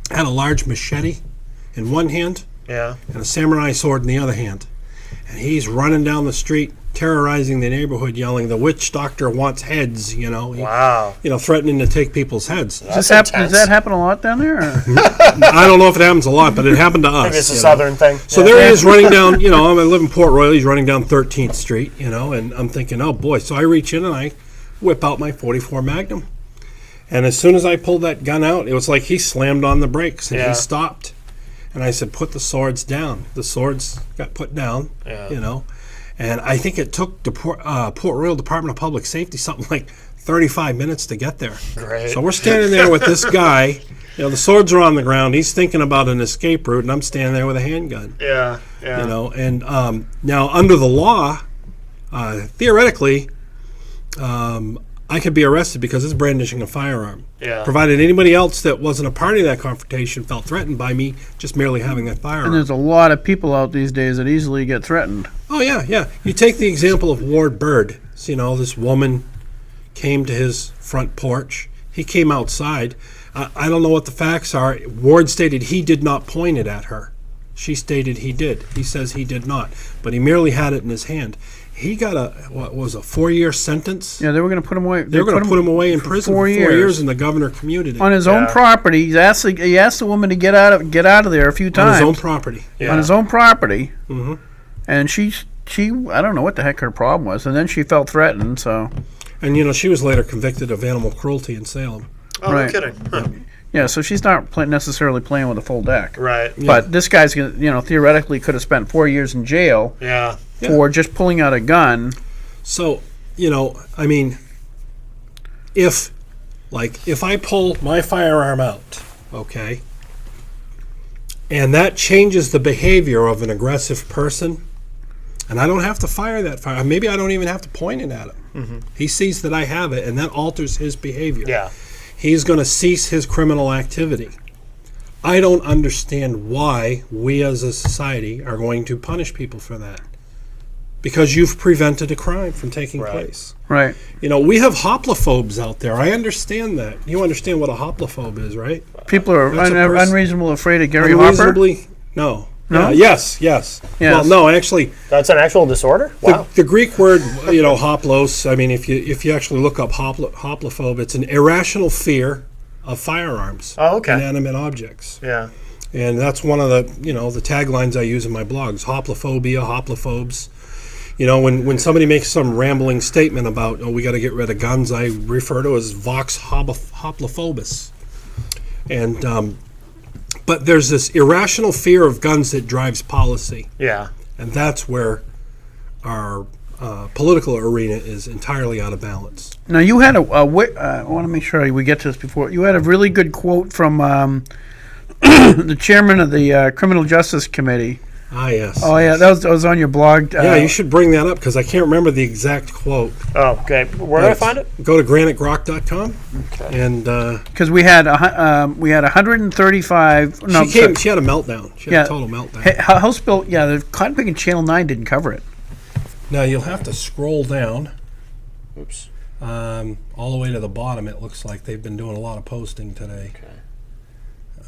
Had a large machete in one hand Yeah. and a samurai sword in the other hand, and he's running down the street, terrorizing the neighborhood, yelling, "The witch doctor wants heads!" Wow. Threatening to take people's heads. That's does intense. that happen a lot down there? Or? I don't know if it happens a lot, but it happened to us. Maybe it's a southern thing. So there he is running down, I live in Port Royal, he's running down 13th Street, and I'm thinking, oh boy. So I reach in and I whip out my .44 Magnum. And as soon as I pulled that gun out, it was like he slammed on the brakes and Yeah. he stopped. And I said, put the swords down. The swords got put down, Yeah. And I think it took the Port Royal Department of Public Safety something like 35 minutes to get there. Great. So we're standing there with this guy, You know, the swords are on the ground. He's thinking about an escape route, and I'm standing there with a handgun. Yeah. You know, and now under the law, theoretically, I could be arrested because it's brandishing a firearm. Yeah. Provided anybody else that wasn't a party to that confrontation felt threatened by me just merely having that And firearm. there's a lot of people out these days that easily get threatened. Oh, yeah, yeah. You take the example of Ward Bird. So, you know, this woman came to his front porch. He came outside. I don't know what the facts are. Ward stated he did not point it at her. She stated he did. He says he did not. But he merely had it in his hand. He got a 4-year sentence? Yeah, they were going to put him away. They were going to put him away in for prison 4 for 4 years. years, and the governor commuted it On his own Yeah. property. He asked the woman to get out of there a few on times. his own property. Yeah. On his own property. Mhm. And she I don't know what the heck her problem was. And then she felt threatened, so. And, you know, she was later convicted of animal cruelty in Salem. Oh, Right. no kidding. Huh. Yeah, so she's not necessarily playing with a full deck. Right. But this guy's, theoretically could have spent 4 years in jail Yeah. for just pulling out a gun. So, you know, I mean, if I pull my firearm out, okay, and that changes the behavior of an aggressive person, and I don't have to fire that fire, maybe I don't even have to point it at him. He sees that I have it, and that alters his behavior. Yeah. He's going to cease his criminal activity. I don't understand why we as a society are going to punish people for that. Because you've prevented a crime from taking Right. place. Right. You know, we have hoplophobes out there. I understand that. You understand what a hoplophobe is, right? People are That's a person- unreasonably afraid of Gary Hopper. Unreasonably? No. No? Yes. Yes. Well, no, actually, That's an actual disorder? the, Wow. the Greek word, you know, hoplos, I mean, if you actually look up hoplophobe, it's an irrational fear of firearms. Oh, okay. Inanimate objects. Yeah. And that's one of the, you know, the taglines I use in my blogs. Hoplophobia, hoplophobes. You know, when somebody makes some rambling statement about, we got to get rid of guns, I refer to as vox hoplophobus. And, but there's this irrational fear of guns that drives policy. Yeah. And that's where our political arena is entirely out of balance. Now, you had I want to make sure we get to this before. You had a really good quote from the chairman of the Criminal Justice Committee. Ah, yes. Oh, yeah, that was on your blog. Yeah, you should bring that up because I can't remember the exact quote. Oh, okay. Where do I find it? Go to granitegrok.com. And Because we had 135. No, she had a meltdown. She had Yeah. a total meltdown. Hey, House Bill, the Cotton Picking Channel 9 didn't cover it. Now you'll have to scroll down Oops. all the way to the bottom. It looks like they've been doing a lot of posting today.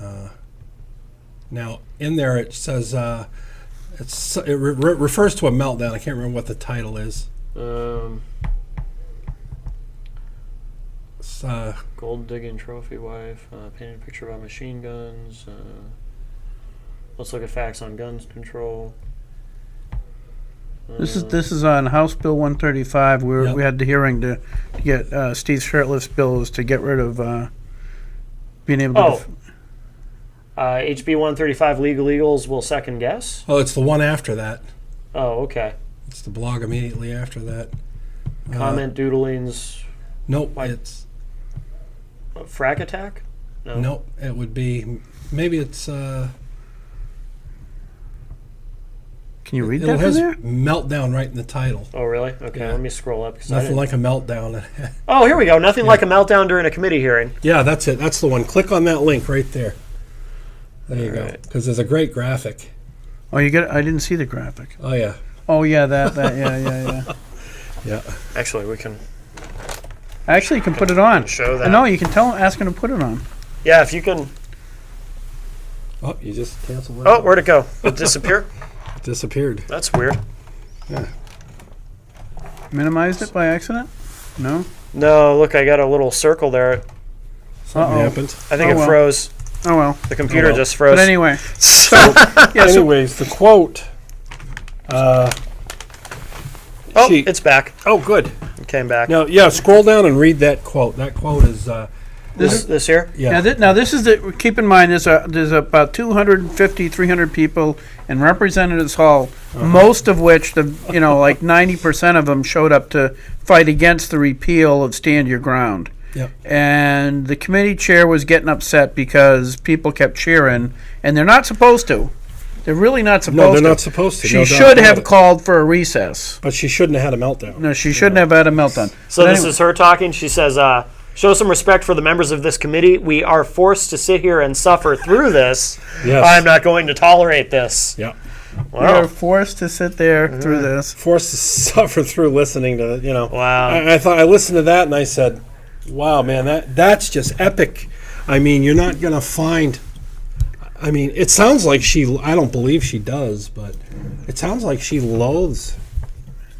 Okay. Now in there it says it refers to a meltdown. I can't remember what the title is. It's, Gold digging trophy wife. Painted a picture about machine guns. Let's look at facts on guns control. This is on House Bill 135. Yep. We had the hearing to get Steve Shirtliff's bills to get rid of being able to. Oh. HB 135 legal eagles will second guess. oh, it's the one after that. Oh, okay. It's the blog immediately after that. Comment doodlings. Nope. It's Frack attack? No. nope. It would be maybe it's. Can you read It that from has there? meltdown right in the title. Oh, really? Okay, Yeah. let me scroll up. 'Cause I Nothing didn't- like a meltdown. Oh, here we go. Nothing like a meltdown during a committee hearing. Yeah, that's it. That's the one. Click on that link right there. There you go. Alright. Because there's a great graphic. Oh, you get. I didn't see the graphic. Oh yeah, Oh yeah, that yeah. yeah. Actually, we can Actually, you can put it on. show that. No, you can ask him to put it on. Yeah, if you can. Oh, you just canceled that. Oh, where'd it go? It disappear? It disappeared. That's weird. Minimized it by accident? No. No, look, I got a little circle there. Something Uh-oh. happened. I think Oh, it well. froze. Oh well. The computer Oh, well. just froze. But anyway, So, yeah. So Anyways, the quote. oh, She- it's back. Oh, good. It came back. Now, yeah, scroll down and read that quote. That quote is. This here? Yeah. now this is the. Keep in mind, there's about 250, 300 people in Representatives Hall. Most of which, like 90% of them showed up to fight against the repeal of Stand Your Ground. Yep. and the committee chair was getting upset because people kept cheering, and they're not supposed to. They're really not supposed to. No, they're not supposed to. She no doubt should about have it. called for a recess. But she shouldn't have had a meltdown. No, she shouldn't have had a meltdown. So But this anyway, is her talking. She says, show some respect for the members of this committee. We are forced to sit here and suffer through this. Yes. I'm not going to tolerate this. Yeah. we are Wow. forced to sit there through this. Forced to suffer through listening to, Wow. I thought I listened to that and I said, wow, man, that's just epic. I mean, you're not going to find. I mean, it sounds like I don't believe she does, but it sounds like she loathes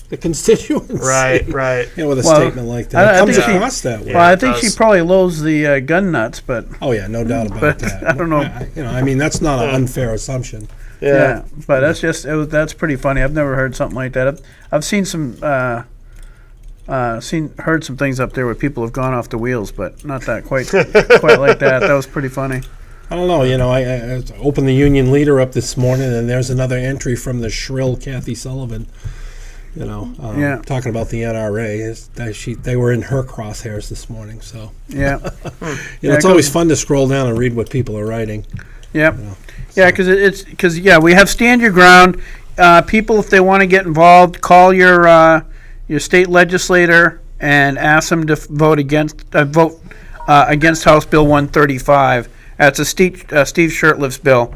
the constituents. Right, right. With a Well, statement like that. I It comes think she- across that way. Yeah, Well, I it think she does. probably loathes the gun nuts, but Oh, yeah, no doubt about But that. I don't know. I mean, that's not an unfair assumption. yeah. But that's just that's pretty funny. I've never heard something like that. I've seen some heard some things up there where people have gone off the wheels, but not that quite like that. That was pretty funny. I don't know. I opened the Union Leader up this morning, and there's another entry from the shrill Kathy Sullivan. Yeah. Talking about the NRA. They were in her crosshairs this morning. So Yeah. it's always fun to scroll down and read what people are writing. Yep. Yeah, because we have stand your ground. People, if they want to get involved, call your state legislator and ask them to vote against House Bill 135. That's a Steve Shurtleff's bill,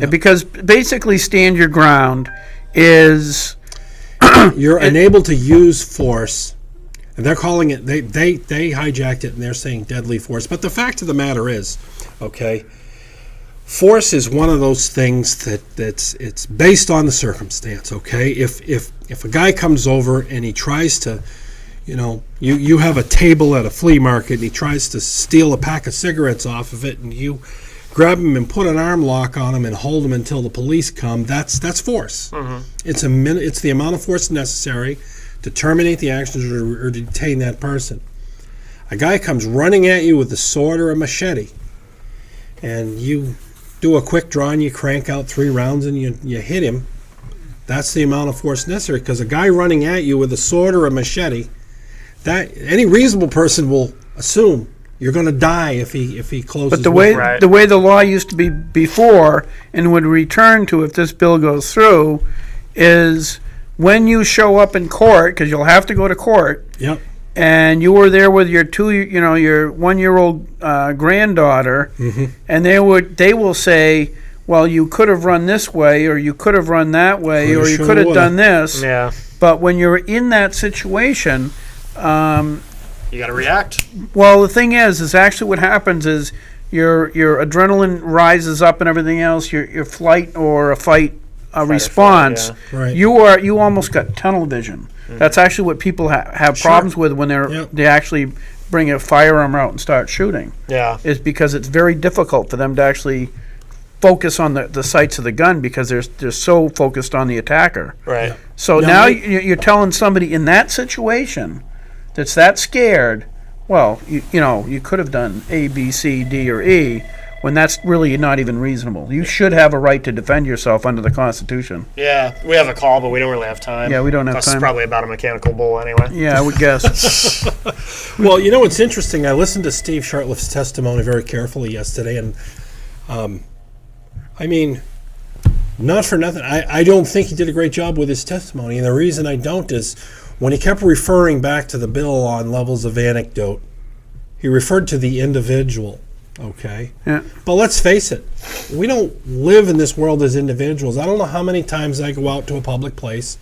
because basically stand your ground is You're unable to use force, and they're calling it. They hijacked it, and they're saying deadly force. But the fact of the matter is, okay, force is one of those things it's based on the circumstance. Okay, if a guy comes over and he tries to, you have a table at a flea market and he tries to steal a pack of cigarettes off of it, and you grab him and put an arm lock on him and hold him until the police come. That's force. Mm-hmm. It's the amount of force necessary to terminate the actions or detain that person. A guy comes running at you with a sword or a machete, and you do a quick draw and you crank out 3 rounds and you hit him. That's the amount of force necessary, because a guy running at you with a sword or a machete, that any reasonable person will assume you're going to die if he closes. But the with way you. Right. the way the law used to be before, and would return to if this bill goes through, is when you show up in court, because you'll have to go to court, Yep. and you were there with your your 1-year-old granddaughter, and they will say, well, you could have run this way, or you could have run that way, Coulda, or you shoulda, could have woulda. done this. Yeah. But when you're in that situation, You got to react. well, the thing is actually what happens is your adrenaline rises up and everything else. Your flight or a fight response. yeah. Right. You almost got tunnel vision. That's actually what people have Sure. problems with when Yep. they actually bring a firearm out and start shooting. Yeah. Is because it's very difficult for them to actually focus on the sights of the gun, because they're so focused on the attacker. Right. So Now, now my- you're telling somebody in that situation that's that scared, well, you could have done A, B, C, D, or E, when that's really not even reasonable. You should have a right to defend yourself under the Constitution. Yeah. We have a call, but we don't really have time. Yeah, we don't have That's time. probably about a mechanical bull anyway. Yeah, I would guess. Well, what's interesting? I listened to Steve Shurtleff's testimony very carefully yesterday, and I mean, not for nothing, I don't think he did a great job with his testimony, and the reason I don't is when he kept referring back to the bill on levels of anecdote, he referred to the individual. Okay. Yeah. But let's face it, we don't live in this world as individuals. I don't know how many times I go out to a public place.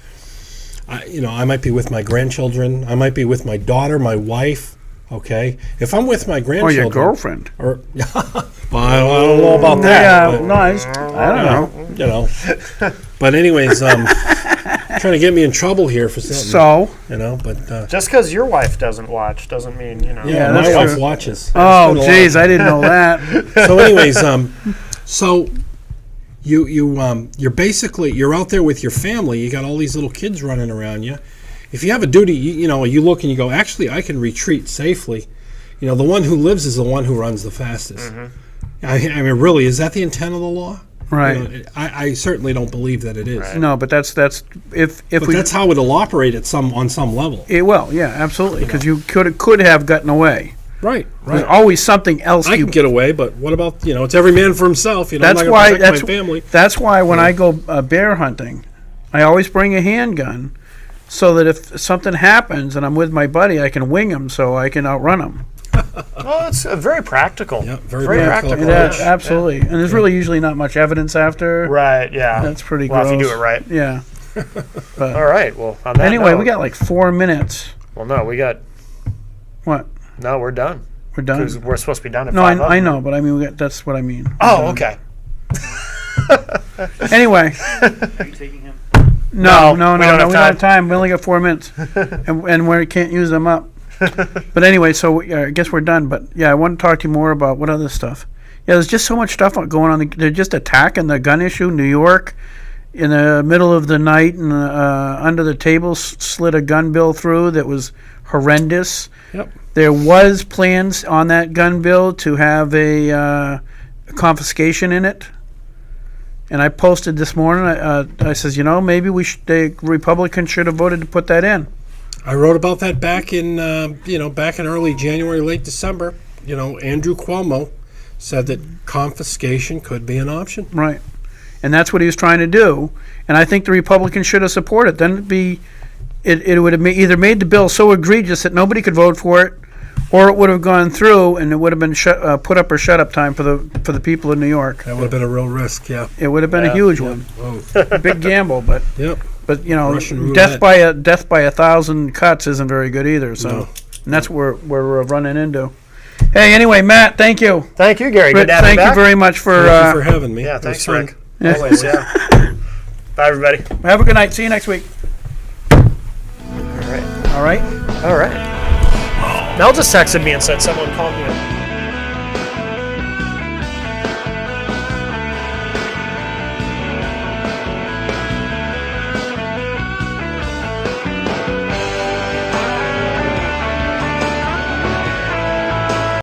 I might be with my grandchildren. I might be with my daughter, my wife. Okay. If I'm with my Or grandchildren, your girlfriend. or well, I don't know about that. Yeah, but, nice. I don't know. But anyways, trying to get me in trouble here for something. So, But Just because your wife doesn't watch doesn't mean, yeah, Yeah, my that's wife true. watches. oh, It's been a lot. geez, I didn't know that. So anyways, so you're out there with your family. You got all these little kids running around you. If you have a duty, you look and you go, actually, I can retreat safely. The one who lives is the one who runs the fastest. I mean, really, is that the intent of the law? Right. I certainly don't believe that it is. Right. No, but that's if But we that's how it'll operate on some level. it will, yeah, absolutely, because you could have gotten away. Right, There's right. always something else I you can get away, but what about, it's every man for himself. I'm That's not why. gonna protect my family. That's why when I go bear hunting, I always bring a handgun, so that if something happens and I'm with my buddy, I can wing him so I can outrun him. Well, it's very practical. Yeah, very practical. practical. Yeah, approach. absolutely. And there's really usually not much evidence after. Right. Yeah. That's pretty well, gross. if you do it right. Yeah. All right. Well, on that Anyway, note- we got like 4 minutes. Well, no, we got. What? No, we're done. We're done. Because we're supposed to be done at No, 5. I know, but I mean, that's what I mean. Oh, okay. Anyway. Are you taking him? No, we no, don't no, have no. We don't time. have time. We only got 4 minutes, and we can't use them up. But anyway, so I guess we're done. But yeah, I want to talk to you more about what other stuff. Yeah, there's just so much stuff going on. They're just attacking the gun issue. New York, in the middle of the night, and under the table, slid a gun bill through that was horrendous. Yep. There was plans on that gun bill to have a confiscation in it. And I posted this morning. I says, maybe the Republicans should have voted to put that in. I wrote about that back in early January, late December. Andrew Cuomo said that confiscation could be an option. Right. And that's what he was trying to do. And I think the Republicans should have supported it. Then it would have either made the bill so egregious that nobody could vote for it, or it would have gone through and it would have been put up or shut up time for the people of New York. That would have been a real risk. Yeah. It would have been a huge one. Oh. Big gamble, but Yep. Russian death roulette. by 1,000 cuts isn't very good either. So, No. and that's where we're running into. Hey, anyway, Matt, thank you. Thank you, Gary. Rick, Good to have you thank you back. very much for. Thank you for having me. Yeah, It was thanks, fun. Rick. Yeah. Always, yeah. Bye, everybody. Have a good night. See you next week. All right. All right. All right. Mel just texted me and said someone called me.